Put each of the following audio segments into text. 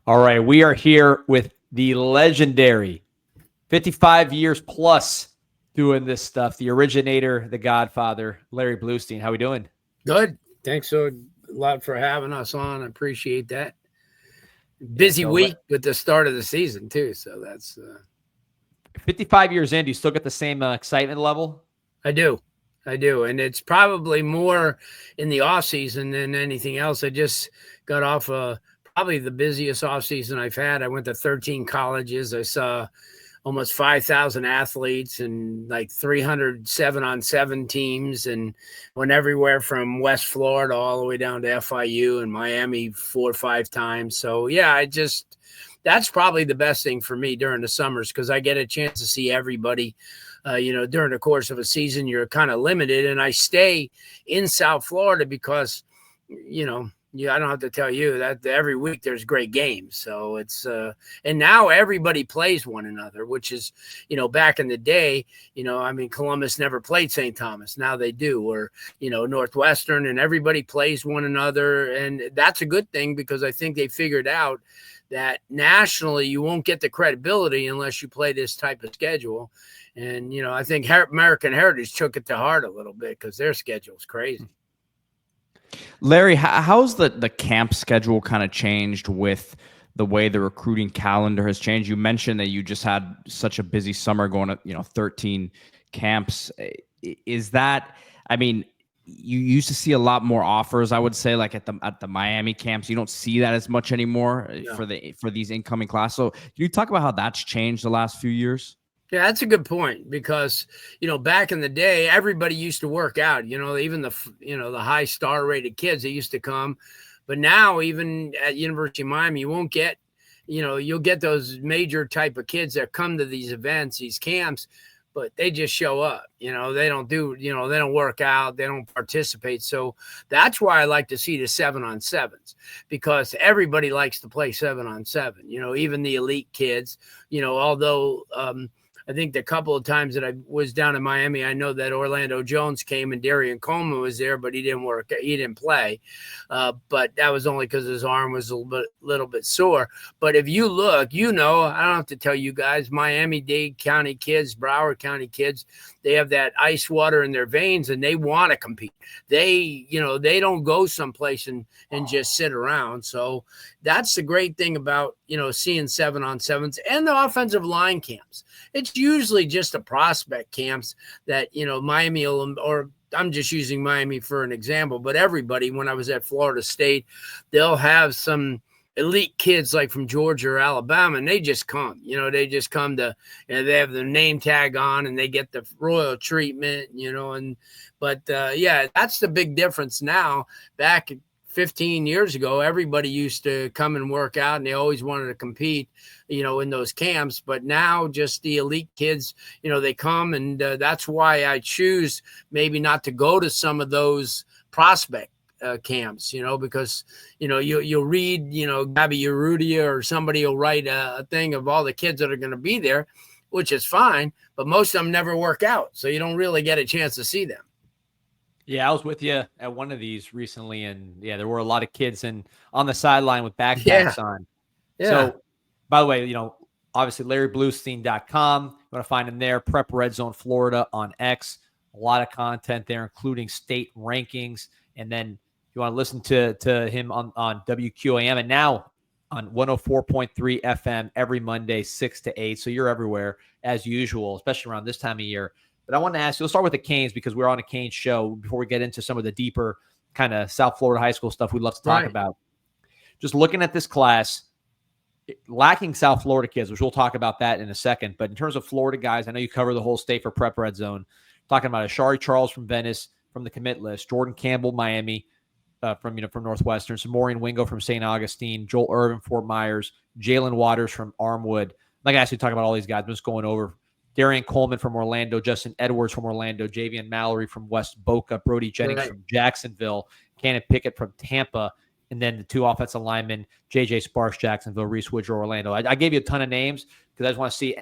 All right, we are here with the legendary 55 years plus doing this stuff, the originator, the godfather, Larry Blustein. How we doing? Good. Thanks a lot for having us on. I appreciate that. Yeah, Busy so week with the start of the season too. So that's 55 years in, do you still get the same excitement level? I do. And it's probably more in the off season than anything else. I just got off probably the busiest off season I've had. I went to 13 colleges. I saw almost 5,000 athletes and like 300 7-on-7 teams, and went everywhere from West Florida all the way down to FIU and Miami 4 or 5 times. So yeah, that's probably the best thing for me during the summers, because I get a chance to see everybody. During the course of a season, you're kind of limited, and I stay in South Florida because, I don't have to tell you that every week there's great games. So it's and now everybody plays one another, which is, back in the day, Columbus never played St. Thomas. Now they do, or, Northwestern, and everybody plays one another. And that's a good thing, because I think they figured out that nationally you won't get the credibility unless you play this type of schedule. And, I think American Heritage took it to heart a little bit, because their schedule is crazy. Larry, how's the camp schedule kind of changed with the way the recruiting calendar has changed? You mentioned that you just had such a busy summer going to, 13 camps. Is that, you used to see a lot more offers, I would say, like at the Miami camps. You don't see that as much anymore for these incoming class. So can you talk about how that's changed the last few years? Yeah, that's a good point, because, back in the day, everybody used to work out, even the high star rated kids that used to come. But now, even at University of Miami, you won't get, you'll get those major type of kids that come to these events, these camps, but they just show up. They don't do, they don't work out, they don't participate. So that's why I like to see the 7-on-7s, because everybody likes to play 7-on-7, even the elite kids, although, I think the couple of times that I was down in Miami, I know that Orlando Jones came and Darian Coleman was there, but he didn't play. But that was only because his arm was a little bit sore. But if you look, I don't have to tell you guys, Miami-Dade County kids, Broward County kids, they have that ice water in their veins, and they want to compete. They don't go someplace and just sit around. So that's the great thing about, seeing 7-on-7s and the offensive line camps. It's usually just the prospect camps that, Miami will, or I'm just using Miami for an example, but everybody, when I was at Florida State, they'll have some elite kids like from Georgia or Alabama, and they just come, they just come to, they have the name tag on and they get the royal treatment, but that's the big difference now. Back 15 years ago, everybody used to come and work out, and they always wanted to compete, in those camps. But now just the elite kids, they come, and that's why I choose maybe not to go to some of those prospect camps, because, you'll read, Gabby Urrutia or somebody will write a thing of all the kids that are going to be there, which is fine, but most of them never work out. So you don't really get a chance to see them. Yeah, I was with you at one of these recently, and there were a lot of kids on the sideline with backpacks on. Yeah. So, by the way, obviously LarryBluestein.com. You want to find him there. Prep Red Zone Florida on X. A lot of content there, including state rankings. And then you want to listen to him on WQAM, and now on 104.3 FM every Monday, 6 to 8. So you're everywhere as usual, especially around this time of year. But I want to ask you, let's start with the Canes, because we're on a Canes show, before we get into some of the deeper kind of South Florida high school stuff we'd love to talk about. Just looking at this class, lacking South Florida kids, which we'll talk about that in a second. But in terms of Florida guys, I know you cover the whole state for Prep Red Zone. Talking about Ashari Charles from Venice from the commit list, Jordan Campbell, Miami, from Northwestern, Samorian Wingo from St. Augustine, Joel Irvin, Fort Myers, Jalen Waters from Armwood. Like I actually talk about all these guys, I'm just going over. Darian Coleman from Orlando, Justin Edwards from Orlando, Javian Mallory from West Boca, Brody Jennings from Jacksonville, Cannon Pickett from Tampa, and then the 2 offensive linemen, J.J. Sparks, Jacksonville, Reese Woodrow, Orlando. I gave you a ton of names because I just want to see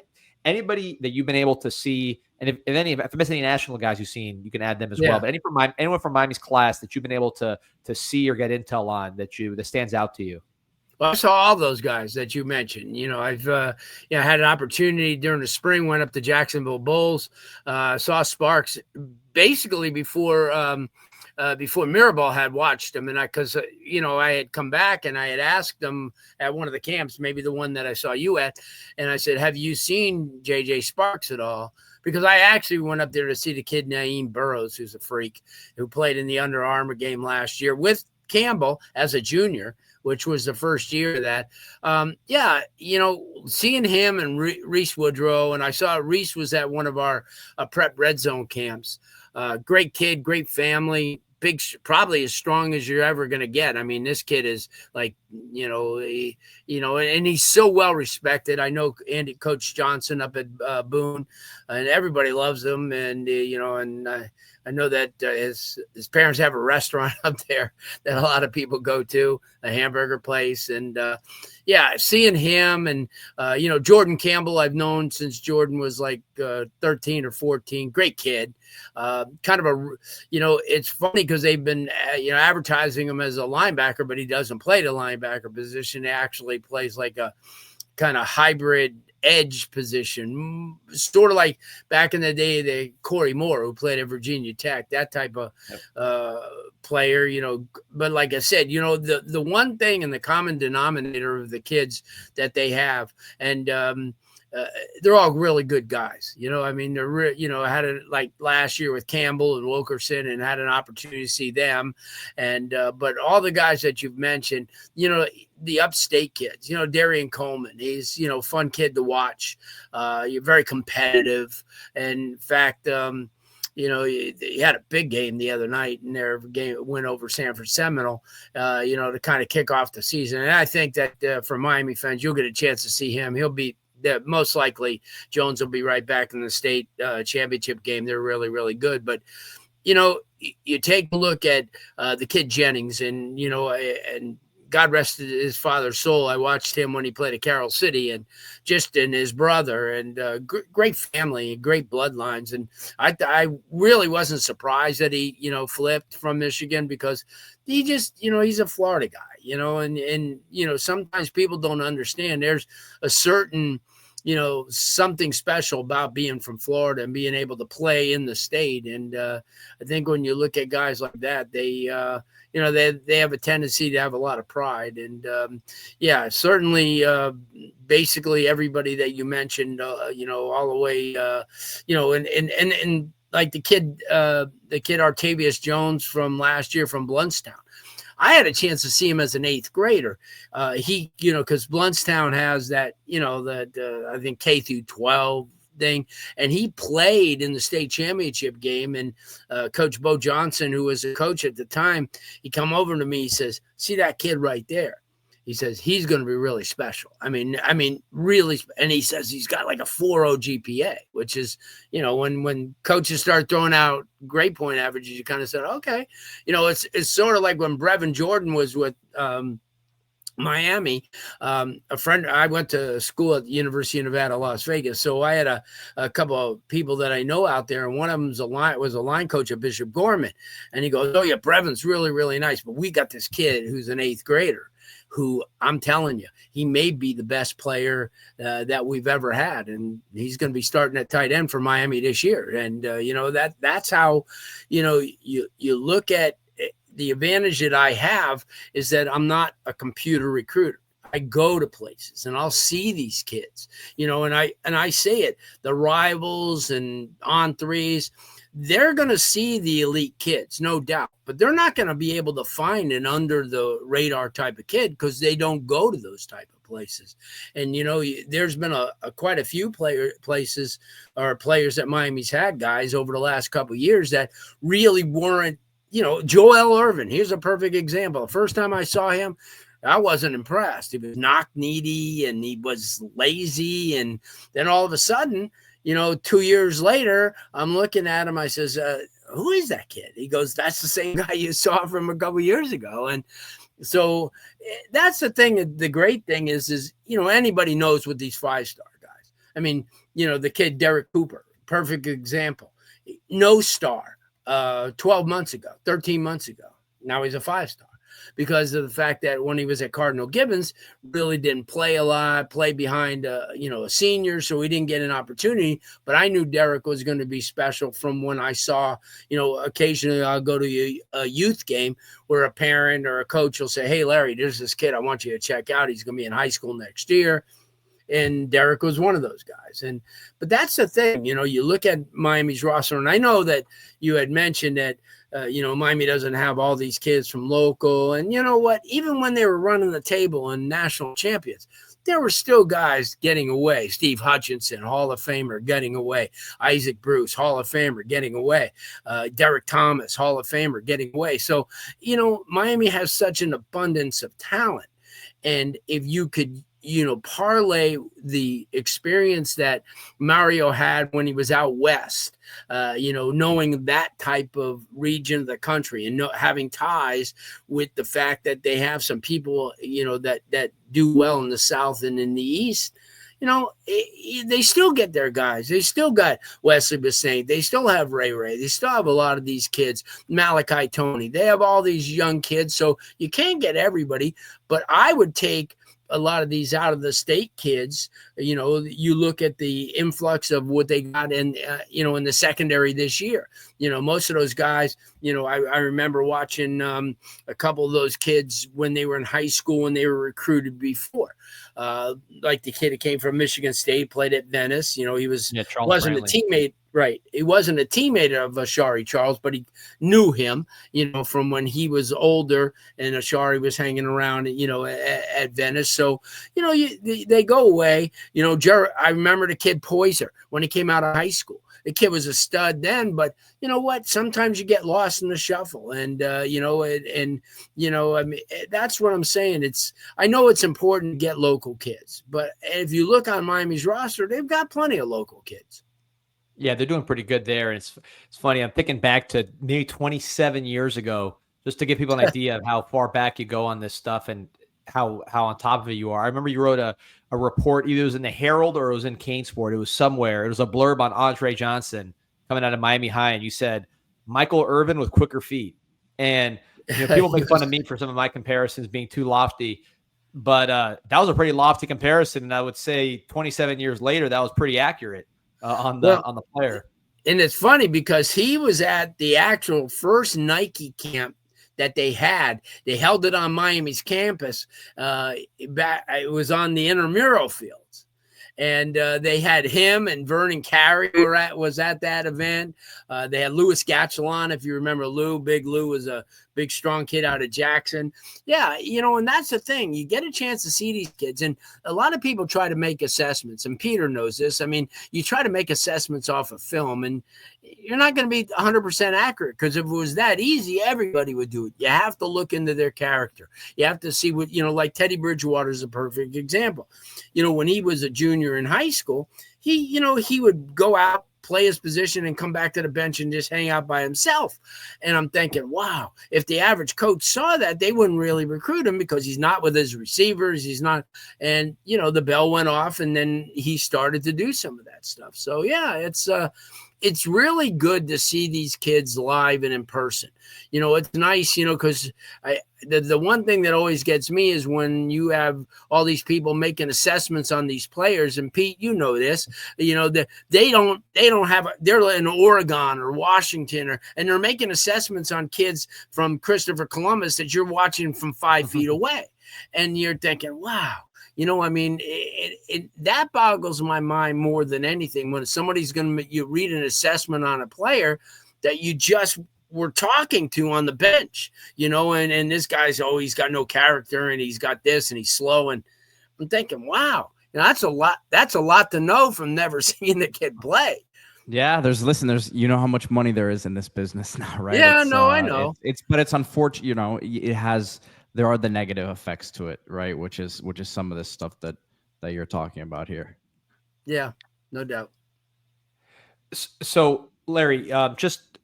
anybody that you've been able to see, and if I miss any national guys you've seen, you can add them as well. But anyone from Miami's class that you've been able to see or get intel on that stands out to you. Well, I saw all those guys that you mentioned. I've had an opportunity during the spring, went up to Jacksonville Bulls, saw Sparks basically before Mirabal had watched him. And because I had come back and I had asked them at one of the camps, maybe the one that I saw you at, and I said, have you seen JJ Sparks at all? Because I actually went up there to see the kid Naeem Burrows, who's a freak, who played in the Under Armour game last year with Campbell as a junior, which was the first year of that. Seeing him and Reese Woodrow, and I saw Reese was at one of our prep red zone camps. Great kid, great family, big, probably as strong as you're ever going to get. I mean, this kid is like, and he's so well respected. I know Coach Johnson up at Boone, and everybody loves him. And, I know that his parents have a restaurant up there that a lot of people go to, a hamburger place. And seeing him and, Jordan Campbell, I've known since Jordan was like 13 or 14. Great kid. Kind of it's funny because they've been, advertising him as a linebacker, but he doesn't play the linebacker position. He actually plays like a kind of hybrid edge position, sort of like back in the day, the Corey Moore, who played at Virginia Tech, that type of player, but like I said, the one thing and the common denominator of the kids that they have, and they're all really good guys. They're I had it like last year with Campbell and Wilkerson, and had an opportunity to see them. And but all the guys that you've mentioned, the upstate kids, Darian Coleman, he's fun kid to watch. You're very competitive. And in fact, he had a big game the other night in their game, win over Sanford Seminole, to kind of kick off the season. And I think that for Miami fans, you'll get a chance to see him. He'll be that most likely Jones will be right back in the state championship game. They're really, really good. But, you take a look at the kid Jennings, and, and God rest his father's soul. I watched him when he played at Carroll City, and his brother, and great family, great bloodlines. And I really wasn't surprised that he, flipped from Michigan, because he just, he's a Florida guy, and sometimes people don't understand. There's a certain, something special about being from Florida and being able to play in the state. And I think when you look at guys like that, they have a tendency to have a lot of pride. And certainly, basically everybody that you mentioned, all the way, and like the kid Artavius Jones from last year from Blustein. I had a chance to see him as an 8th grader. Because Blustein has that, I think K through 12 thing, and he played in the state championship game. And Coach Bo Johnson, who was a coach at the time, he come over to me. He says, "See that kid right there?" He says, "He's going to be really special. I mean, really." And he says he's got like a 4.0 GPA, which is, when coaches start throwing out grade point averages, you kind of said, okay, it's sort of like when Brevin Jordan was with Miami. A friend, I went to school at the University of Nevada, Las Vegas. So I had a couple of people that I know out there, and one of them was a line coach at Bishop Gorman. And he goes, "Oh yeah, Brevin's really, really nice. But we got this kid who's an 8th grader, who I'm telling you, he may be the best player that we've ever had. And he's going to be starting at tight end for Miami this year." And, that's how, you look at the advantage that I have is that I'm not a computer recruiter. I go to places and I'll see these kids, and I say it, the rivals and on threes, they're going to see the elite kids, no doubt, but they're not going to be able to find an under the radar type of kid because they don't go to those type of places. And, there's been quite a few places or players that Miami's had, guys, over the last couple of years that really weren't, Joel Irvin, here's a perfect example. The first time I saw him, I wasn't impressed. He was knock-needy and he was lazy. And then all of a sudden, 2 years later, I'm looking at him. I says, "Who is that kid?" He goes, "That's the same guy you saw from a couple of years ago." And so that's the thing. The great thing is, anybody knows what these 5-star guys. I mean, the kid Derek Cooper, perfect example. No star 12 months ago, 13 months ago. Now he's a 5-star. because of the fact that when he was at Cardinal Gibbons, really didn't play a lot, play behind, a senior, so he didn't get an opportunity. But I knew Derek was going to be special from when I saw, occasionally I'll go to a youth game where a parent or a coach will say, "Hey, Larry, there's this kid I want you to check out. He's going to be in high school next year." And Derek was one of those guys. But that's the thing, you look at Miami's roster, and I know that you had mentioned that, Miami doesn't have all these kids from local. And you know what? Even when they were running the table and national champions, there were still guys getting away. Steve Hutchinson, Hall of Famer, getting away. Isaac Bruce, Hall of Famer, getting away. Derek Thomas, Hall of Famer, getting away. So, Miami has such an abundance of talent. And if you could, parlay the experience that Mario had when he was out west, knowing that type of region of the country and having ties with the fact that they have some people, that do well in the South and in the East, they still get their guys. They still got Wesley Blustein. They still have Ray. They still have a lot of these kids, Malachi Tony. They have all these young kids. So you can't get everybody, but I would take a lot of these out of the state kids. You look at the influx of what they got in the secondary this year. Most of those guys, I remember watching a couple of those kids when they were in high school and they were recruited before. Like the kid that came from Michigan State, played at Venice. He wasn't a teammate. Right. He wasn't a teammate of Ashari Charles, but he knew him, from when he was older and Ashari was hanging around, at Venice. So, they go away. I remember the kid Poyser when he came out of high school. The kid was a stud then, but you know what? Sometimes you get lost in the shuffle, and I mean, that's what I'm saying. I know it's important to get local kids, but if you look on Miami's roster, they've got plenty of local kids. Yeah, they're doing pretty good there. And it's funny. I'm thinking back to maybe 27 years ago, just to give people an idea of how far back you go on this stuff and how on top of it you are. I remember you wrote a report, either it was in the Herald or it was in CaneSport. It was somewhere. It was a blurb on Andre Johnson coming out of Miami High, and you said Michael Irvin with quicker feet. And people make fun of me for some of my comparisons being too lofty, but that was a pretty lofty comparison. And I would say 27 years later, that was pretty accurate on the player. And it's funny because he was at the actual first Nike camp that they had. They held it on Miami's campus. It was on the intramural fields. And they had him and Vernon Carey was at that event. They had Louis Gatchelon, if you remember Lou. Big Lou was a big, strong kid out of Jackson. Yeah, and that's the thing. You get a chance to see these kids. And a lot of people try to make assessments, and Peter knows this. I mean, you try to make assessments off of film, and you're not going to be 100% accurate, because if it was that easy, everybody would do it. You have to look into their character. You have to see what, like Teddy Bridgewater is a perfect example. When he was a junior in high school, he would go out, play his position, and come back to the bench and just hang out by himself. And I'm thinking, wow, if the average coach saw that, they wouldn't really recruit him, because he's not with his receivers. He's not. And, the bell went off, and then he started to do some of that stuff. So, yeah, it's really good to see these kids live and in person. It's nice, because the one thing that always gets me is when you have all these people making assessments on these players. And Pete, this, that they're in Oregon or Washington, and they're making assessments on kids from Christopher Columbus that you're watching from 5 feet away. And you're thinking, wow. That boggles my mind more than anything, when somebody's going to read an assessment on a player that you just were talking to on the bench, and this guy's, he's got no character, and he's got this, and he's slow. And I'm thinking, wow, that's a lot to know from never seeing the kid play. Yeah, there's how much money there is in this business now, right? Yeah, I know. But it's unfortunate, there are the negative effects to it, right? Which is some of this stuff that you're talking about here. Yeah, no doubt. So, Larry,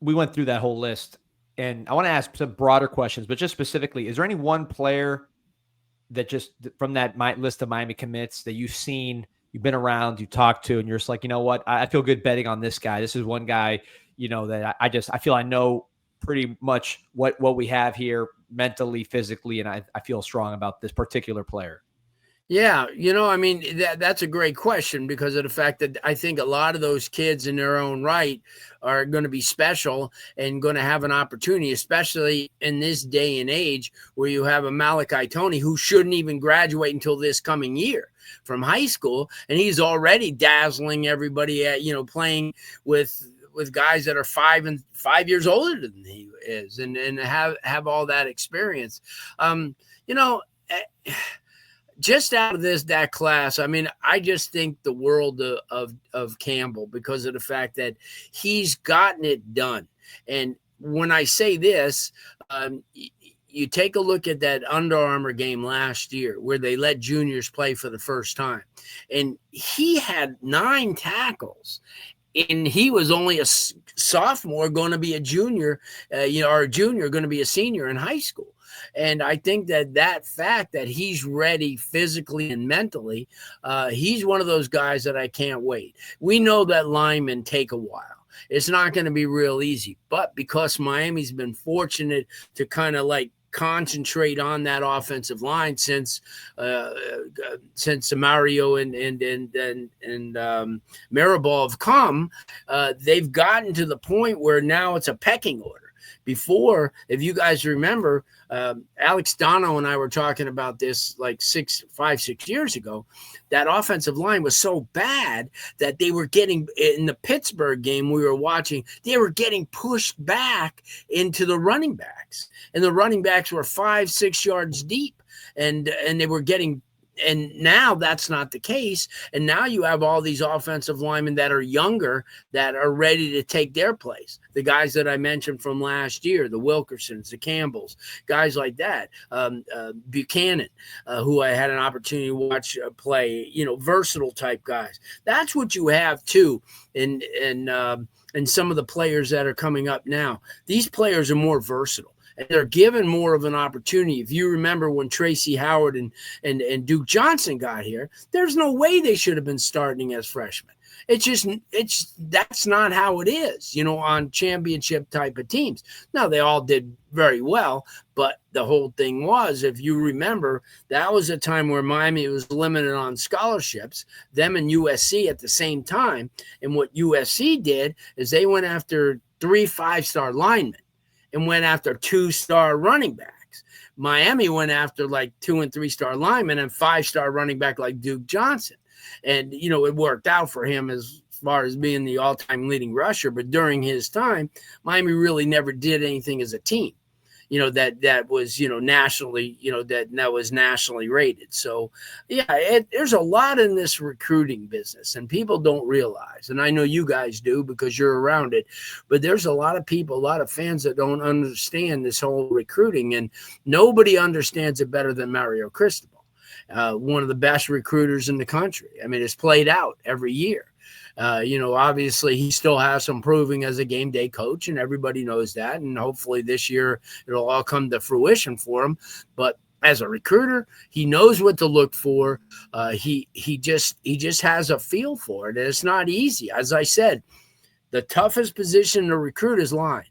we went through that whole list, and I want to ask some broader questions, but just specifically, is there any one player that just from that list of Miami commits that you've seen, you've been around, you talked to, and you're just like, you know what, I feel good betting on this guy. This is one guy, that I feel I know pretty much what we have here mentally, physically, and I feel strong about this particular player. Yeah, I mean, that's a great question because of the fact that I think a lot of those kids in their own right are going to be special and going to have an opportunity, especially in this day and age where you have a Malachi Tony who shouldn't even graduate until this coming year from high school. And he's already dazzling everybody at, playing with guys that are 5 years older than he is and have all that experience. Just out of that class, I mean, I just think the world of Campbell because of the fact that he's gotten it done. And when I say this, you take a look at that Under Armour game last year where they let juniors play for the first time. And he had 9 tackles. And he was only a sophomore going to be a junior, or a junior going to be a senior in high school. And I think that fact that he's ready physically and mentally, he's one of those guys that I can't wait. We know that linemen take a while. It's not going to be real easy. But because Miami's been fortunate to kind of like concentrate on that offensive line since Mario and Mirabal have come, they've gotten to the point where now it's a pecking order. Before, if you guys remember, Alex Dono and I were talking about this like 5-6 years ago. That offensive line was so bad that they were getting in the Pittsburgh game we were watching. They were getting pushed back into the running backs, and the running backs were 5-6 yards deep, and they were getting. And now that's not the case. And now you have all these offensive linemen that are younger that are ready to take their place. The guys that I mentioned from last year, the Wilkersons, the Campbells, guys like that, Buchanan, who I had an opportunity to watch play, versatile type guys. That's what you have too. And some of the players that are coming up now, these players are more versatile. And they're given more of an opportunity. If you remember when Tracy Howard and Duke Johnson got here, there's no way they should have been starting as freshmen. That's not how it is, on championship type of teams. Now, they all did very well, but the whole thing was, if you remember, that was a time where Miami was limited on scholarships, them and USC at the same time. And what USC did is they went after 3 5-star linemen and went after 2-star running backs. Miami went after like 2 and 3-star linemen and 5-star running back like Duke Johnson. And, it worked out for him as far as being the all-time leading rusher. But during his time, Miami really never did anything as a team, that was, nationally, that was nationally rated. So, yeah, there's a lot in this recruiting business and people don't realize, and I know you guys do because you're around it, but there's a lot of people, a lot of fans that don't understand this whole recruiting, and nobody understands it better than Mario Cristobal, one of the best recruiters in the country. I mean, it's played out every year. Obviously he still has some proving as a game day coach, and everybody knows that. And hopefully this year it'll all come to fruition for him. But as a recruiter, he knows what to look for. He just has a feel for it. And it's not easy. As I said, the toughest position to recruit is line,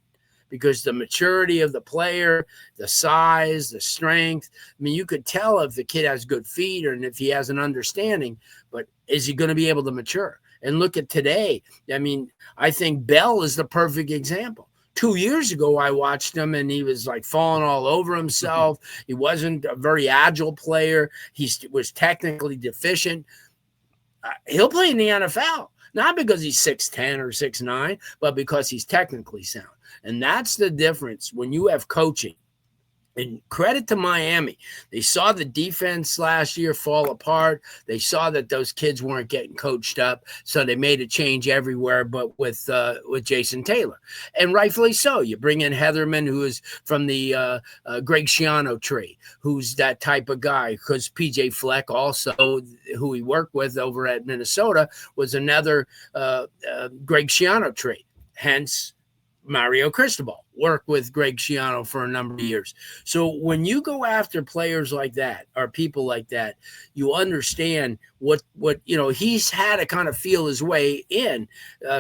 because the maturity of the player, the size, the strength. I mean, you could tell if the kid has good feet and if he has an understanding, but is he going to be able to mature? And look at today. I mean, I think Bell is the perfect example. 2 years ago, I watched him and he was like falling all over himself. He wasn't a very agile player. He was technically deficient. He'll play in the NFL, not because he's 6'10 or 6'9, but because he's technically sound. And that's the difference when you have coaching. And credit to Miami. They saw the defense last year fall apart. They saw that those kids weren't getting coached up, so they made a change everywhere but with Jason Taylor. And rightfully so. You bring in Heatherman, who is from the Greg Schiano tree, who's that type of guy, because PJ Fleck also, who he worked with over at Minnesota, was another Greg Schiano tree. Hence, Mario Cristobal worked with Greg Schiano for a number of years. So when you go after players like that or people like that, you understand what he's had to kind of feel his way in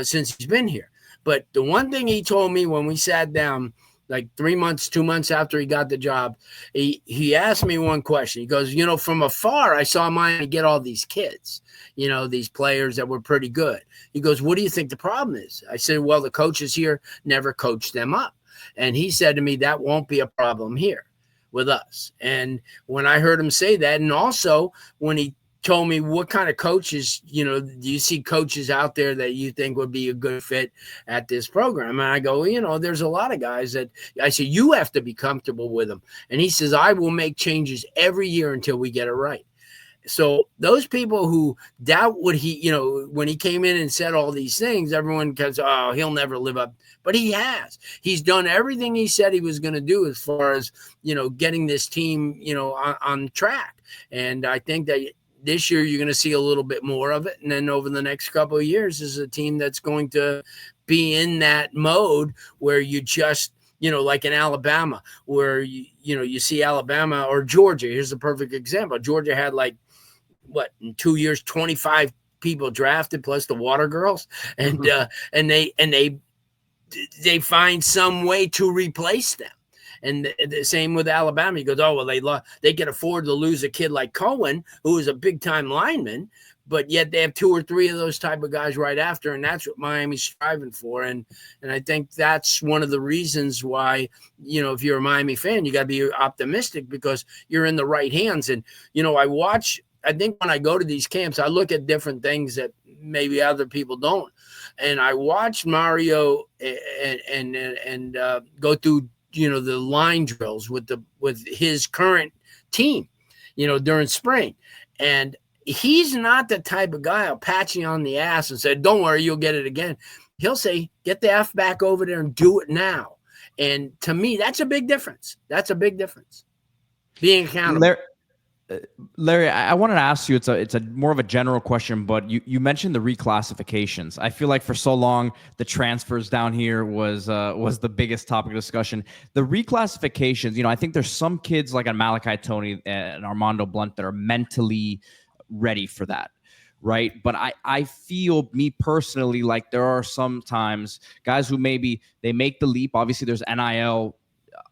since he's been here. But the one thing he told me when we sat down like 3 months, 2 months after he got the job, he asked me one question. He goes, from afar, I saw Miami get all these kids, these players that were pretty good. He goes, what do you think the problem is? I said, well, the coaches here never coached them up. And he said to me, that won't be a problem here with us. And when I heard him say that, and also when he told me what kind of coaches, do you see coaches out there that you think would be a good fit at this program? And I go, there's a lot of guys that I say, you have to be comfortable with them. And he says, I will make changes every year until we get it right. So those people who doubt what he, when he came in and said all these things, everyone goes, oh, he'll never live up. But he has. He's done everything he said he was going to do as far as, getting this team, on track. And I think that this year you're going to see a little bit more of it. And then over the next couple of years is a team that's going to be in that mode where you just, like in Alabama, where, you see Alabama or Georgia. Here's a perfect example. Georgia had in 2 years, 25 people drafted plus the water girls. And, and they find some way to replace them. And the same with Alabama. He goes, oh, well, they can afford to lose a kid like Cohen, who is a big-time lineman, but yet they have 2 or 3 of those type of guys right after, and that's what Miami's striving for. And I think that's one of the reasons why, if you're a Miami fan, you got to be optimistic because you're in the right hands. And, I think when I go to these camps, I look at different things that maybe other people don't. And I watch Mario and go through, the line drills with his current team, during spring. And he's not the type of guy who'll pat you on the ass and say, don't worry, you'll get it again. He'll say, get the F back over there and do it now. And to me, that's a big difference. That's a big difference. Being accountable. Larry, I wanted to ask you, it's a more of a general question, but you mentioned the reclassifications. I feel like for so long, the transfers down here was the biggest topic of discussion. The reclassifications, I think there's some kids like Malachi Tony and Armando Blunt that are mentally ready for that, right? But I feel, me personally, like there are sometimes guys who maybe they make the leap. Obviously, there's NIL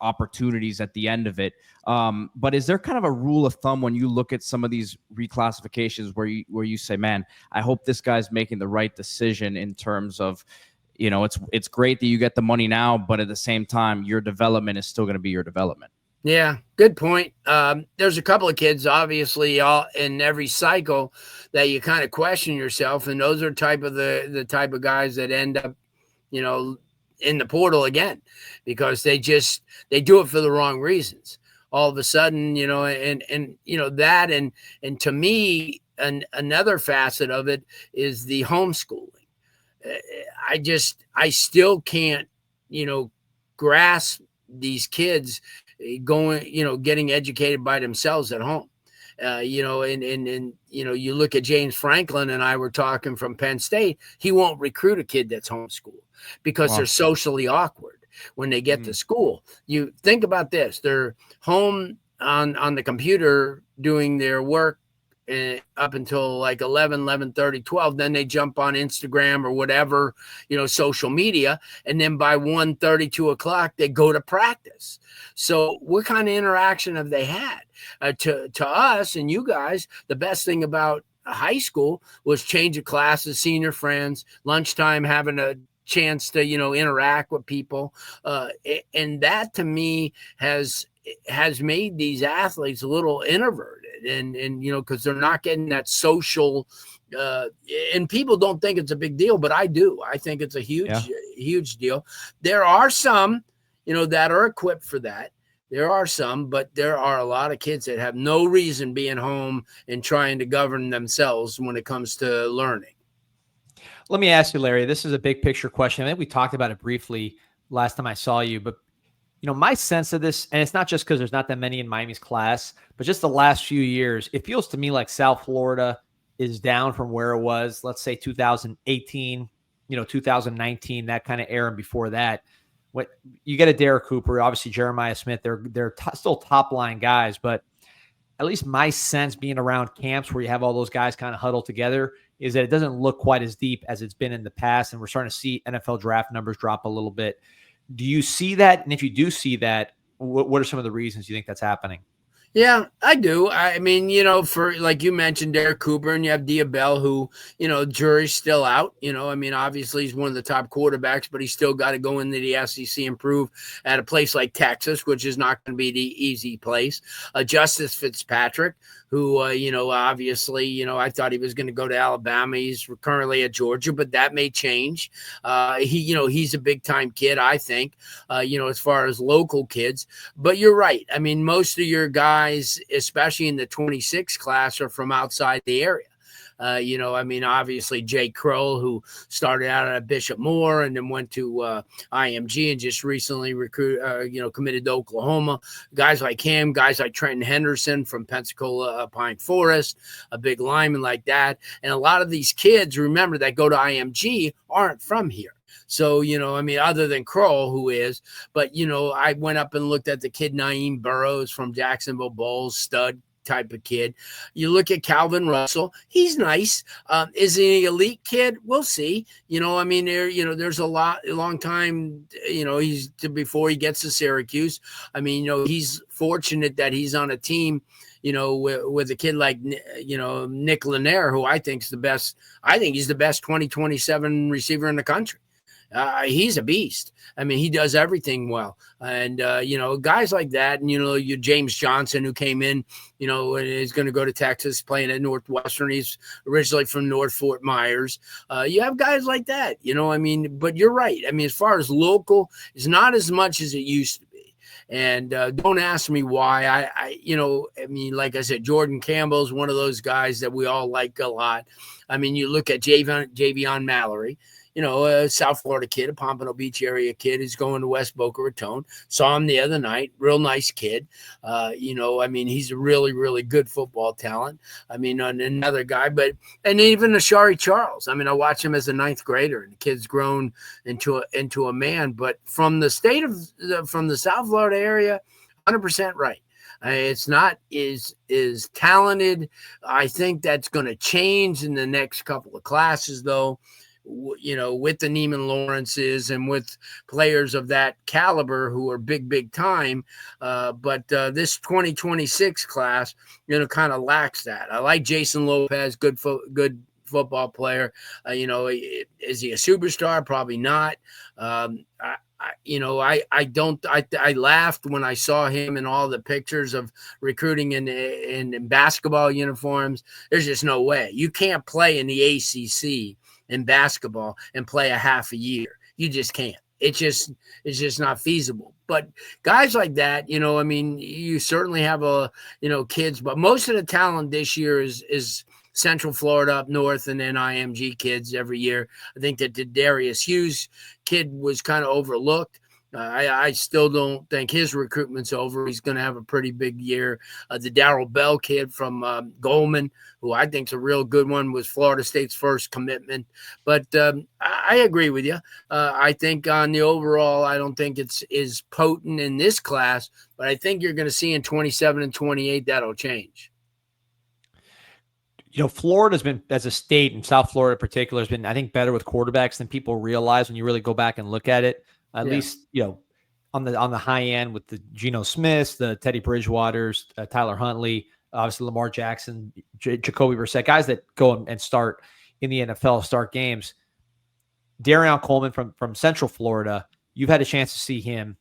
opportunities at the end of it. But is there kind of a rule of thumb when you look at some of these reclassifications where you say, man, I hope this guy's making the right decision in terms of, it's great that you get the money now, but at the same time, your development is still going to be your development. Yeah, good point. There's a couple of kids, obviously, all in every cycle that you kind of question yourself, and those are the type of guys that end up, in the portal again, because they do it for the wrong reasons. All of a sudden, and to me, another facet of it is the homeschooling. I still can't, grasp these kids going, getting educated by themselves at home. You look at James Franklin and I were talking from Penn State. He won't recruit a kid that's homeschooled because they're socially awkward when they get to school. You think about this. They're home on the computer doing their work up until like 11:30, 12. Then they jump on Instagram or whatever, social media. And then by 1:30, 2 o'clock, they go to practice. So what kind of interaction have they had? To us and you guys, the best thing about high school was change of classes, senior friends, lunchtime, having a chance to, interact with people. And that to me has made these athletes a little introverted and because they're not getting that social, and people don't think it's a big deal, but I do. I think it's a huge deal. There are some, that are equipped for that. There are some, but there are a lot of kids that have no reason being home and trying to govern themselves when it comes to learning. Let me ask you, Larry, this is a big picture question. I think we talked about it briefly last time I saw you, but my sense of this, and it's not just because there's not that many in Miami's class, but just the last few years, it feels to me like South Florida is down from where it was, let's say 2018, 2019, that kind of era. And before that, what you get a Derek Cooper, obviously Jeremiah Smith, they're still top line guys, but at least my sense being around camps where you have all those guys kind of huddled together is that it doesn't look quite as deep as it's been in the past. And we're starting to see NFL draft numbers drop a little bit. Do you see that? And if you do see that, what are some of the reasons you think that's happening? Yeah, I do. I mean, for like you mentioned, Derek Cooper, and you have Diabell, who, jury's still out. I mean, obviously he's one of the top quarterbacks, but he's still got to go into the SEC and prove at a place like Texas, which is not going to be the easy place. Justice Fitzpatrick, who, obviously, I thought he was going to go to Alabama. He's currently at Georgia, but that may change. He's a big time kid, I think, as far as local kids. But you're right. I mean, most of your guys, especially in the 26 class, are from outside the area. I mean, obviously Jay Kroll, who started out at Bishop Moore and then went to IMG and just recently committed to Oklahoma. Guys like him, guys like Trenton Henderson from Pensacola Pine Forest, a big lineman like that. And a lot of these kids, remember, that go to IMG aren't from here. So, I mean, other than Kroll, who is, but, I went up and looked at the kid Naeem Burrows from Jacksonville Bulls, stud type of kid. You look at Calvin Russell, he's nice. Is he an elite kid? We'll see. I mean, there's a long time, he's before he gets to Syracuse. I mean, he's fortunate that he's on a team, with a kid like, Nick Lanier, who I think is the best. I think he's the best 2027 receiver in the country. He's a beast. I mean, he does everything well. And, guys like that, and, you James Johnson, who came in, and is going to go to Texas, playing at Northwestern. He's originally from North Fort Myers. You have guys like that, I mean, but you're right. I mean, as far as local, it's not as much as it used to be. And don't ask me why. I mean, like I said, Jordan Campbell is one of those guys that we all like a lot. I mean, you look at Javion Mallory, a South Florida kid, a Pompano Beach area kid who's going to West Boca Raton. Saw him the other night. Real nice kid. I mean, he's a really, really good football talent. I mean, another guy, and even Ashari Charles. I mean, I watch him as a ninth grader, and the kid's grown into a man. But from the from the South Florida area, 100% right. It's not is talented. I think that's going to change in the next couple of classes, though. With the Neiman Lawrences and with players of that caliber who are big time. But this 2026 class, kind of lacks that. I like Jason Lopez, good football player. Is he a superstar? Probably not. I laughed when I saw him in all the pictures of recruiting in basketball uniforms. There's just no way. You can't play in the ACC in basketball and play a half a year. You just can't. It's just not feasible. But guys like that, I mean, you certainly have kids, but most of the talent this year is Central Florida up north, and then IMG kids every year. I think that the Darius Hughes kid was kind of overlooked. I still don't think his recruitment's over. He's going to have a pretty big year. The Darrell Bell kid from Goldman, who I think is a real good one, was Florida State's first commitment. But I agree with you. I think on the overall, I don't think it's as potent in this class, but I think you're going to see in 27 and 28 that'll change. Florida's been, as a state, and South Florida in particular, has been, I think, better with quarterbacks than people realize when you really go back and look at it. At least, on the high end with the Geno Smiths, the Teddy Bridgewaters, Tyler Huntley, obviously Lamar Jackson, Jacoby Brissett, guys that go and start in the NFL, start games. Darion Coleman from Central Florida, you've had a chance to see him.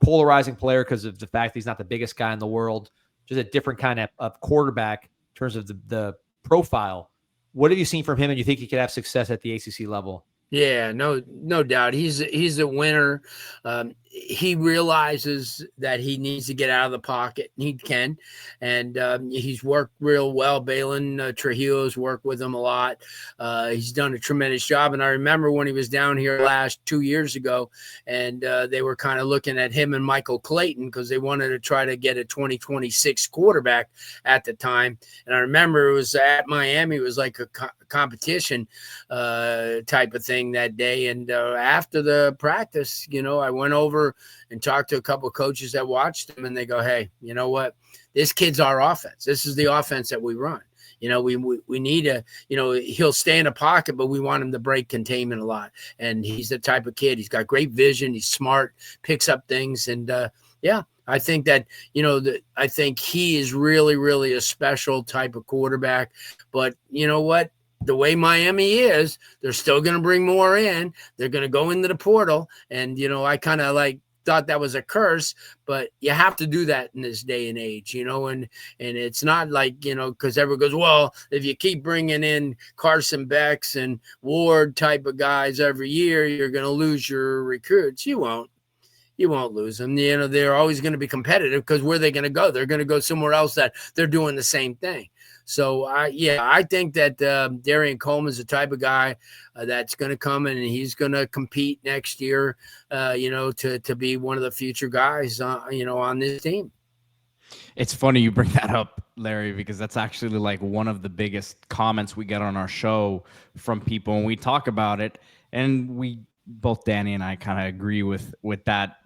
Polarizing player because of the fact that he's not the biggest guy in the world, just a different kind of quarterback in terms of the profile. What have you seen from him, and you think he could have success at the ACC level? Yeah, no doubt. He's a winner. He realizes that he needs to get out of the pocket. He can, and he's worked real well. Balin Trujillo's worked with him a lot. He's done a tremendous job. And I remember when he was down here 2 years ago, and they were kind of looking at him and Michael Clayton because they wanted to try to get a 2026 quarterback at the time. And I remember it was at Miami. It was like a competition type of thing that day. And after the practice, I went over and talked to a couple of coaches that watched him, and they go, hey, you know what? This kid's our offense. This is the offense that we run. We need a, he'll stay in the pocket, but we want him to break containment a lot. And he's the type of kid. He's got great vision. He's smart, picks up things, and I think that, I think he is really, really a special type of quarterback. But you know what? The way Miami is, they're still going to bring more in. They're going to go into the portal. And, I kind of thought that was a curse, but you have to do that in this day and age, and it's not because everyone goes, well, if you keep bringing in Carson Becks and Ward type of guys every year, you're going to lose your recruits. You won't lose them. They're always going to be competitive, because where are they going to go? They're going to go somewhere else that they're doing the same thing. So I think that Darian Coleman is the type of guy that's going to come in, and he's going to compete next year, to be one of the future guys, on this team. It's funny you bring that up, Larry, because that's actually one of the biggest comments we get on our show from people when we talk about it. And both Danny and I kind of agree with that.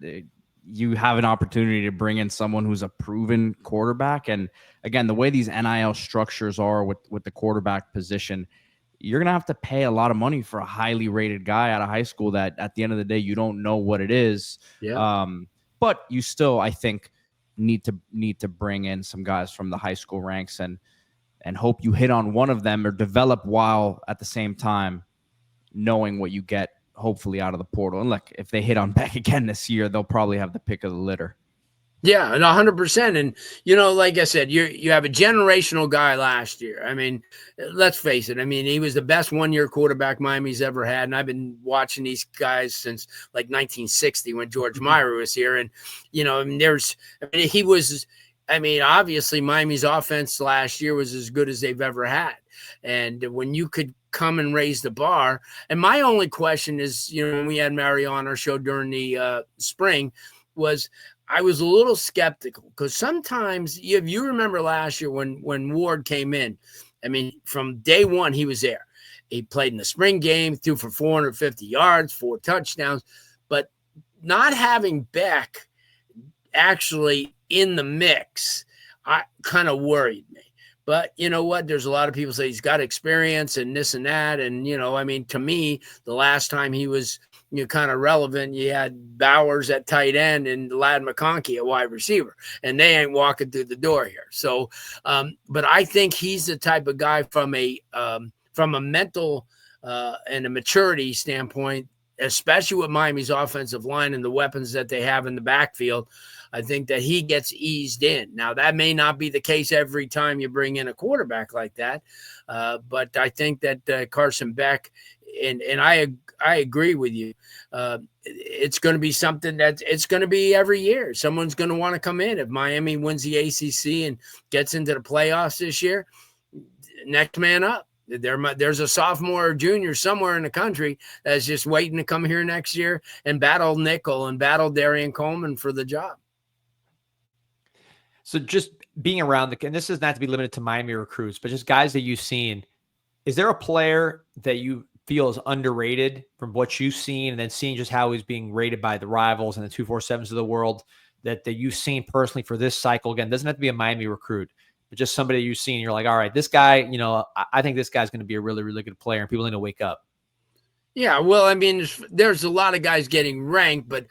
You have an opportunity to bring in someone who's a proven quarterback. And again, the way these NIL structures are with the quarterback position, you're going to have to pay a lot of money for a highly rated guy out of high school that at the end of the day, you don't know what it is. Yeah. But you still, I think, need to bring in some guys from the high school ranks and hope you hit on one of them, or develop while at the same time knowing what you get hopefully out of the portal. And look, if they hit on Beck again this year, they'll probably have the pick of the litter. Yeah, and 100%. And, like I said, you have a generational guy last year. I mean, let's face it. I mean, he was the best one-year quarterback Miami's ever had. And I've been watching these guys since 1960 when George Meyer was here. And, obviously Miami's offense last year was as good as they've ever had. And when you could come and raise the bar. And my only question is, when we had Mario on our show during the spring, was I was a little skeptical, because sometimes, if you remember last year when Ward came in, I mean, from day one, he was there. He played in the spring game, threw for 450 yards, 4 touchdowns, but not having Beck actually in the mix, I kind of worried me. But you know what? There's a lot of people say he's got experience and this and that. And, to me, the last time he was kind of relevant, you had Bowers at tight end and Ladd McConkey at wide receiver, and they ain't walking through the door here. So, but I think he's the type of guy from a mental and a maturity standpoint, especially with Miami's offensive line and the weapons that they have in the backfield. I think that he gets eased in. Now, that may not be the case every time you bring in a quarterback like that, but I think that Carson Beck, and I agree with you, it's going to be something that it's going to be every year. Someone's going to want to come in. If Miami wins the ACC and gets into the playoffs this year, next man up. There's a sophomore or junior somewhere in the country that's just waiting to come here next year and battle nickel and battle Darian Coleman for the job. So just being around and this is not to be limited to Miami recruits, but just guys that you've seen, is there a player that you feel is underrated from what you've seen, and then seeing just how he's being rated by the rivals and the 247s of the world that you've seen personally for this cycle? Again, doesn't have to be a Miami recruit, but just somebody you've seen, you're like, all right, this guy, I think this guy's going to be a really, really good player, and people need to wake up. Yeah, well, I mean, there's a lot of guys getting ranked, but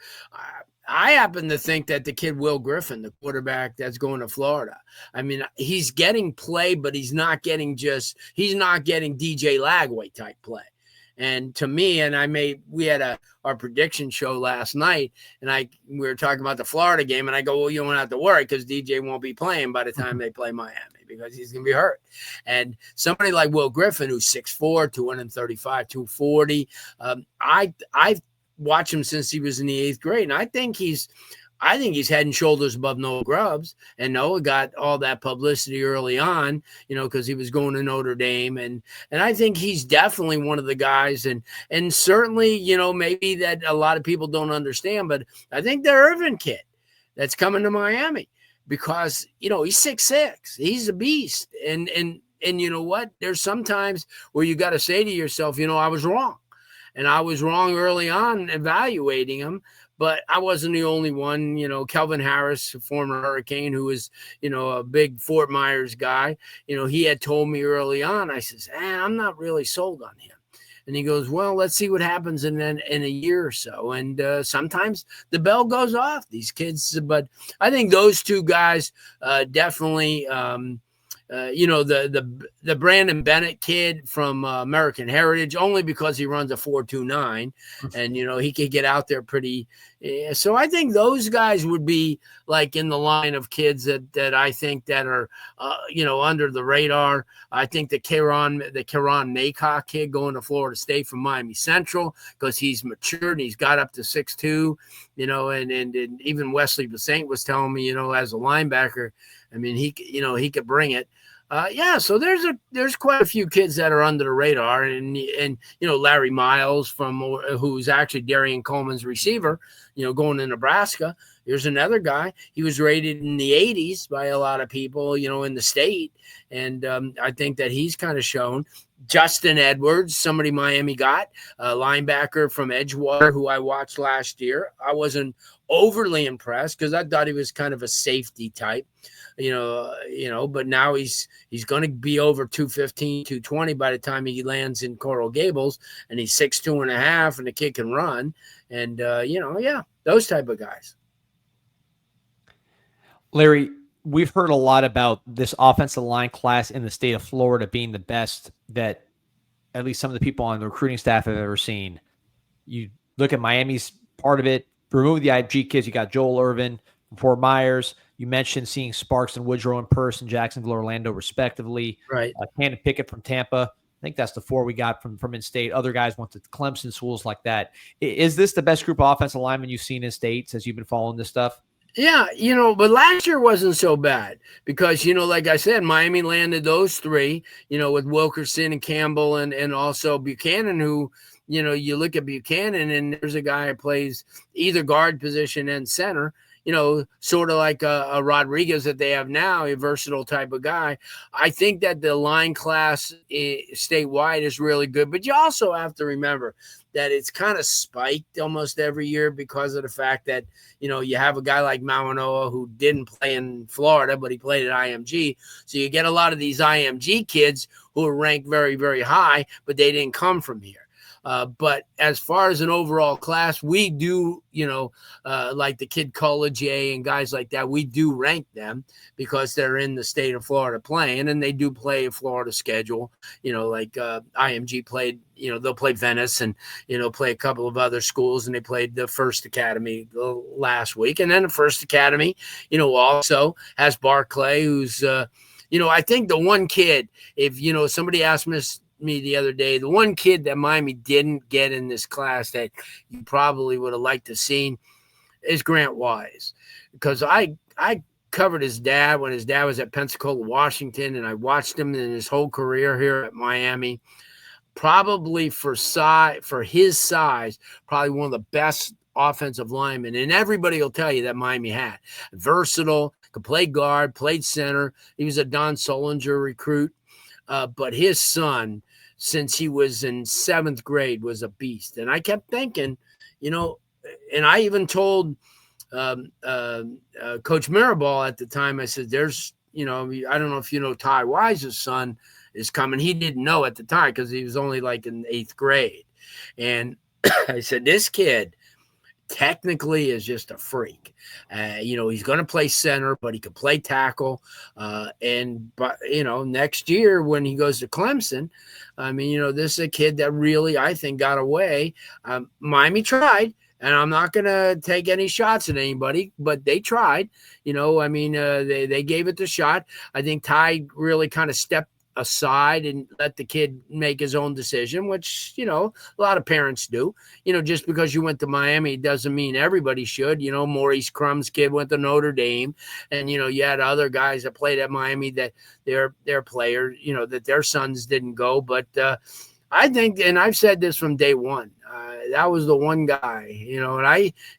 I happen to think that the kid Will Griffin, the quarterback that's going to Florida, I mean, he's getting play, but he's not getting DJ Lagway type play. And to me, we had our prediction show last night, and we were talking about the Florida game, and I go, well, you don't have to worry, because DJ won't be playing by the time they play Miami, because he's going to be hurt. And somebody like Will Griffin, who's 6'4", 235, 240, I've watched him since he was in the 8th grade, and I think he's head and shoulders above Noah Grubbs. And Noah got all that publicity early on, because he was going to Notre Dame. And I think he's definitely one of the guys. And certainly, maybe that a lot of people don't understand, but I think the Irvin kid that's coming to Miami, because, he's 6'6". He's a beast. And you know what? There's sometimes where you got to say to yourself, I was wrong. And I was wrong early on evaluating him. but I wasn't the only one. Kelvin Harris, a former Hurricane, who was, a big Fort Myers guy, he had told me early on, I says, I'm not really sold on him. And he goes, well, let's see what happens in a year or so. And sometimes the bell goes off, these kids. But I think those two guys definitely, the Brandon Bennett kid from American Heritage, only because he runs a 4.29, and he could get out there pretty. So I think those guys would be like in the line of kids that I think that are under the radar. I think the Karan Maycock kid going to Florida State from Miami Central, because he's matured and he's got up to 6'2", and even Wesley Basaint was telling me, as a linebacker, I mean, he could bring it. So there's quite a few kids that are under the radar, and Larry Miles who's actually Darian Coleman's receiver, going to Nebraska. Here's another guy. He was rated in the 80s by a lot of people, in the state, and I think that he's kind of shown. Justin Edwards, somebody Miami got, a linebacker from Edgewater, who I watched last year. I wasn't overly impressed because I thought he was kind of a safety type. But now he's going to be over 215, 220 by the time he lands in Coral Gables, and he's 6'2.5", and the kid can run. And, those type of guys. Larry, we've heard a lot about this offensive line class in the state of Florida being the best that at least some of the people on the recruiting staff have ever seen. You look at Miami's part of it, remove the IMG kids, you got Joel Irvin from Fort Myers. You mentioned seeing Sparks and Woodrow in person, Jacksonville, Orlando, respectively. Right. Cannon Pickett from Tampa. I think that's the four we got from in-state. Other guys went to Clemson, schools like that. Is this the best group of offensive linemen you've seen in state as you've been following this stuff? Yeah, but last year wasn't so bad because, like I said, Miami landed those three, with Wilkerson and Campbell and also Buchanan, who, you look at Buchanan and there's a guy who plays either guard position and center, sort of like a Rodriguez that they have now, a versatile type of guy. I think that the line class statewide is really good, but you also have to remember that it's kind of spiked almost every year because of the fact that, you have a guy like Mawanoa who didn't play in Florida, but he played at IMG. So you get a lot of these IMG kids who are ranked very, very high, but they didn't come from here. But as far as an overall class, we do, like the kid College and guys like that, we do rank them because they're in the state of Florida playing, and they do play a Florida schedule, like IMG played, they'll play Venice and, play a couple of other schools, and they played the First Academy last week. And then the First Academy, also has Barclay, who's, I think the one kid, if, somebody asked me the other day, the one kid that Miami didn't get in this class that you probably would have liked to seen is Grant Wise, because I covered his dad when his dad was at Pensacola, Washington, and I watched him in his whole career here at Miami. Probably for his size, probably one of the best offensive linemen, and everybody will tell you that Miami had. Versatile, could play guard, played center. He was a Don Solinger recruit, but his son, since he was in 7th grade, was a beast. And I kept thinking, and I even told Coach Mirabal at the time, I said, there's, I don't know if Ty Wise's son is coming. He didn't know at the time because he was only like in 8th grade. And I said, this kid technically is just a freak. He's going to play center, but he could play tackle. But next year when he goes to Clemson, I mean, this is a kid that really, I think, got away. Miami tried, and I'm not going to take any shots at anybody, but they tried. They gave it the shot. I think Ty really kind of stepped aside and let the kid make his own decision, which, a lot of parents do. Just because you went to Miami doesn't mean everybody should. Maurice Crumb's kid went to Notre Dame, and, you had other guys that played at Miami that their players, that their sons didn't go. But I think, and I've said this from day one, that was the one guy,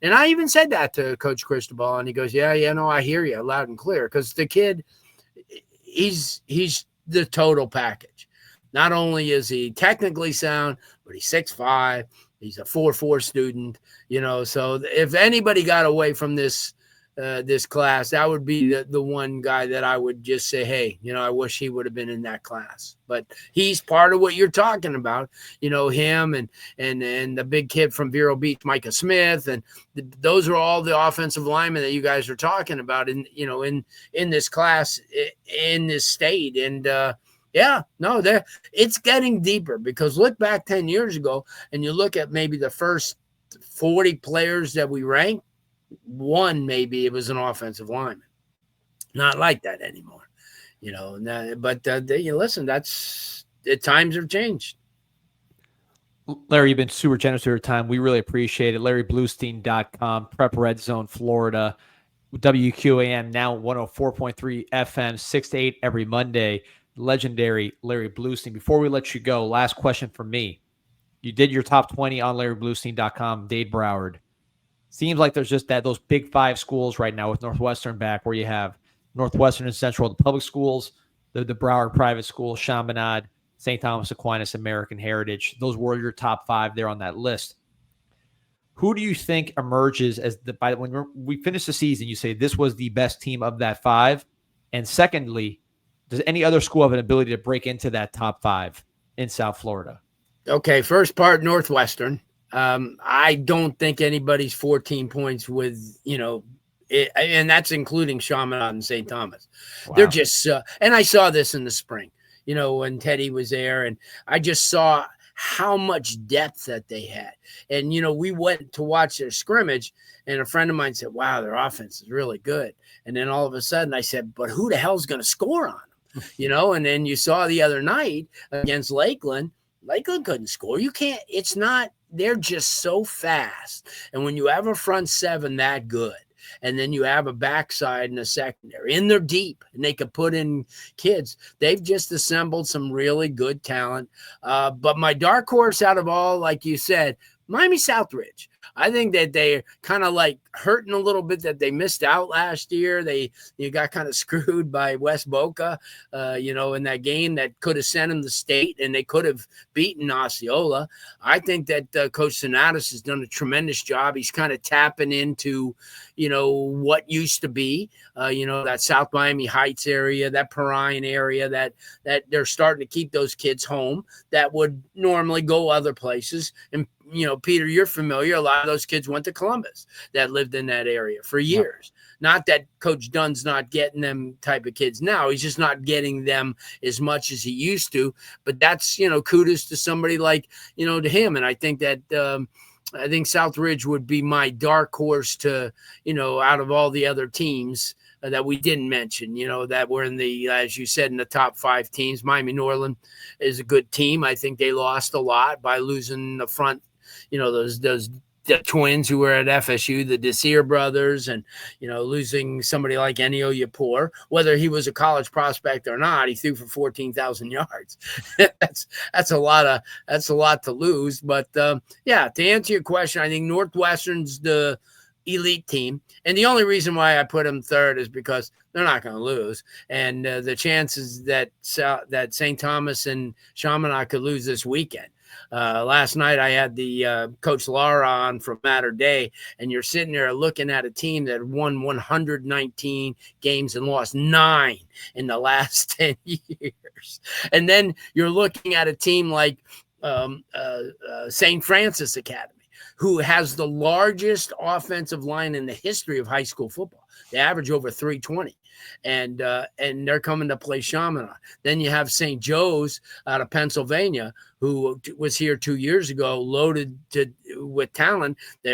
and I even said that to Coach Cristobal, and he goes, yeah, I hear you loud and clear, because the kid, he's the total package. Not only is he technically sound, but he's 6'5", He's a 4.4 student, so if anybody got away from this class, that would be the one guy that I would just say, hey, I wish he would have been in that class. But he's part of what you're talking about, him and the big kid from Vero Beach, Micah Smith, and those are all the offensive linemen that you guys are talking about in this class in this state. And it's getting deeper, because look back 10 years ago and you look at maybe the first 40 players that we ranked, one maybe it was an offensive lineman. Not like that anymore, but listen, the times have changed. Larry, you've been super generous with your time. We really appreciate it. LarryBluestein.com, Prep Red Zone, Florida, WQAM, now 104.3 FM, 6 to 8 every Monday. Legendary Larry Bluestein. Before we let you go, last question from me. You did your top 20 on LarryBluestein.com, Dade Broward. Seems like there's just those big 5 schools right now with Northwestern back, where you have Northwestern and Central, the public schools, the Broward private school, Chaminade, St. Thomas Aquinas, American Heritage. Those were your top 5 there on that list. Who do you think emerges as when we finish the season, you say this was the best team of that 5? And secondly, does any other school have an ability to break into that top 5 in South Florida? Okay, first part, Northwestern. I don't think anybody's 14 points with, and that's including Chaminade and St. Thomas. Wow. They're just, and I saw this in the spring, when Teddy was there, and I just saw how much depth that they had. And, we went to watch their scrimmage, and a friend of mine said, wow, their offense is really good. And then all of a sudden I said, but who the hell's going to score on them? And then you saw the other night against Lakeland couldn't score. You can't, they're just so fast. And when you have a front 7 that good, and then you have a backside and a secondary, and they're deep, and they could put in kids, they've just assembled some really good talent. But my dark horse out of all, like you said, Miami Southridge. I think that they're kind of like hurting a little bit that they missed out last year. You got kind of screwed by West Boca, in that game that could have sent them to state, and they could have beaten Osceola. I think that Coach Sinatus has done a tremendous job. He's kind of tapping into, what used to be, that South Miami Heights area, that Perrine area, that they're starting to keep those kids home that would normally go other places. And Peter, you're familiar. A lot of those kids went to Columbus that lived in that area for years. Yeah. Not that Coach Dunn's not getting them type of kids now. He's just not getting them as much as he used to. But that's, kudos to somebody like, to him. And I think that I think Southridge would be my dark horse to, out of all the other teams that we didn't mention, that were in the, as you said, in the top 5 teams. Miami Norland is a good team. I think they lost a lot by losing the front, those the twins who were at FSU, the Desir brothers, and, losing somebody like Ennio Yapor, whether he was a college prospect or not, he threw for 14,000 yards. that's a lot to lose. But to answer your question, I think Northwestern's the elite team. And the only reason why I put them third is because they're not going to lose. And the chances that St. Thomas and Chaminade could lose this weekend. Last night I had the Coach Lara on from Matter Day, and you're sitting there looking at a team that won 119 games and lost 9 in the last 10 years. And then you're looking at a team like St. Francis Academy, who has the largest offensive line in the history of high school football. They average over 320. And they're coming to play Chaminade. Then you have St. Joe's out of Pennsylvania, who was here 2 years ago, loaded with talent. They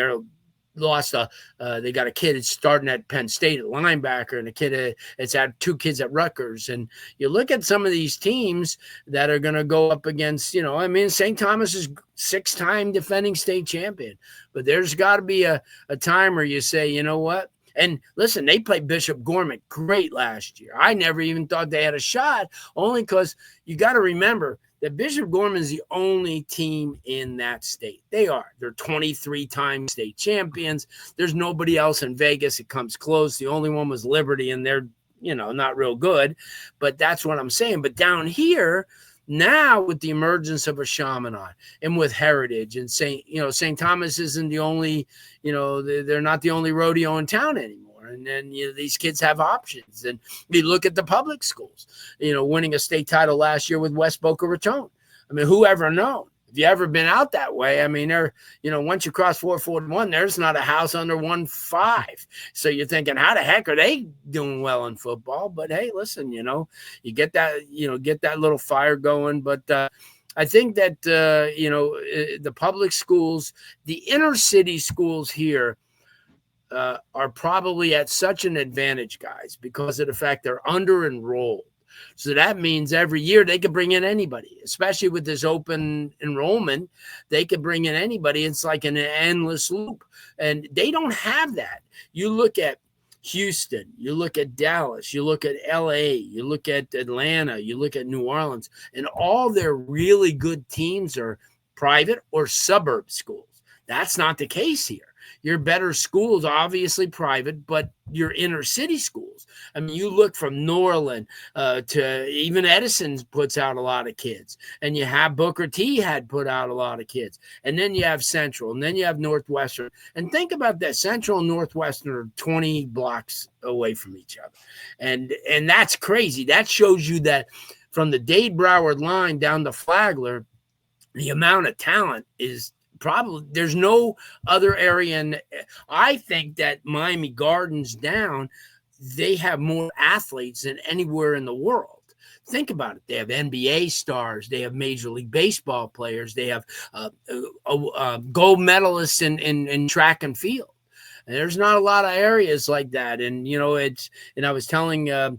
got a kid that's starting at Penn State at linebacker, and a kid it's had 2 kids at Rutgers. And you look at some of these teams that are going to go up against, St. Thomas is 6-time defending state champion, but there's got to be a time where you say, you know what? And listen, they played Bishop Gorman great last year. I never even thought they had a shot, only because you got to remember that Bishop Gorman is the only team in that state. They're 23-time state champions. There's nobody else in Vegas that comes close. The only one was Liberty, and they're, not real good. But that's what I'm saying. But down here, Now with the emergence of a Chaminade and with Heritage and St. Thomas isn't the only, they're not the only rodeo in town anymore. And then these kids have options. And you look at the public schools, winning a state title last year with West Boca Raton. I mean, who ever known? Have you ever been out that way? I mean, once you cross 441, there's not a house under 1.5. So you're thinking, how the heck are they doing well in football? But hey, listen, you get that little fire going. But I think that the public schools, the inner city schools here, are probably at such an advantage, guys, because of the fact they're under enrolled. So that means every year they could bring in anybody, especially with this open enrollment. They could bring in anybody. It's like an endless loop. And they don't have that. You look at Houston, you look at Dallas, you look at LA, you look at Atlanta, you look at New Orleans, and all their really good teams are private or suburb schools. That's not the case here. Your better schools, obviously private, but your inner city schools. I mean, you look from Norland to even Edison puts out a lot of kids. And you have Booker T had put out a lot of kids. And then you have Central. And then you have Northwestern. And think about that. Central and Northwestern are 20 blocks away from each other. And that's crazy. That shows you that from the Dade-Broward line down to Flagler, the amount of talent is probably there's no other area. And I think that Miami Gardens down, they have more athletes than anywhere in the world. Think about it. They have NBA stars. They have Major League Baseball players. They have gold medalists in track and field. And there's not a lot of areas like that. And, I was telling the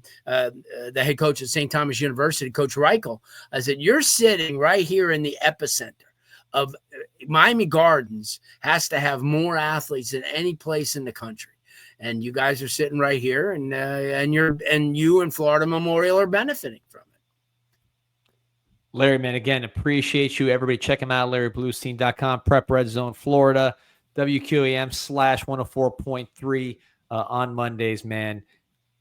head coach at St. Thomas University, Coach Reichel, I said, you're sitting right here in the epicenter of Miami Gardens has to have more athletes than any place in the country. And you guys are sitting right here, and you and Florida Memorial are benefiting from it. Larry, man, again, appreciate you. Everybody check him out, LarryBluestein.com, Prep Red Zone, Florida, WQAM/104.3 on Mondays, man.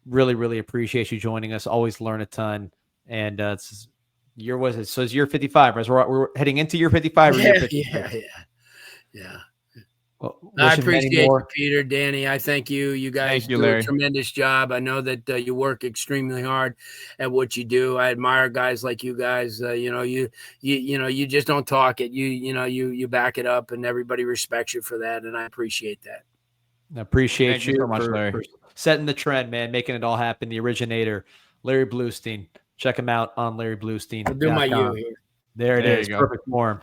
Really, really appreciate you joining us. Always learn a ton. And it's it's year 55, right? So we're heading into year 55 or year 55? Yeah. Well, I appreciate you, Peter, Danny. I thank you. You guys do Larry. a tremendous job. I know that you work extremely hard at what you do. I admire guys like you guys. You just don't talk it. You back it up, and everybody respects you for that. And I appreciate that. I appreciate Thank you so much, Larry. For setting the trend, man, making it all happen. The originator, Larry Bluestein. Check him out on LarryBluestein.com. I'll do my U here. There it is. Perfect form.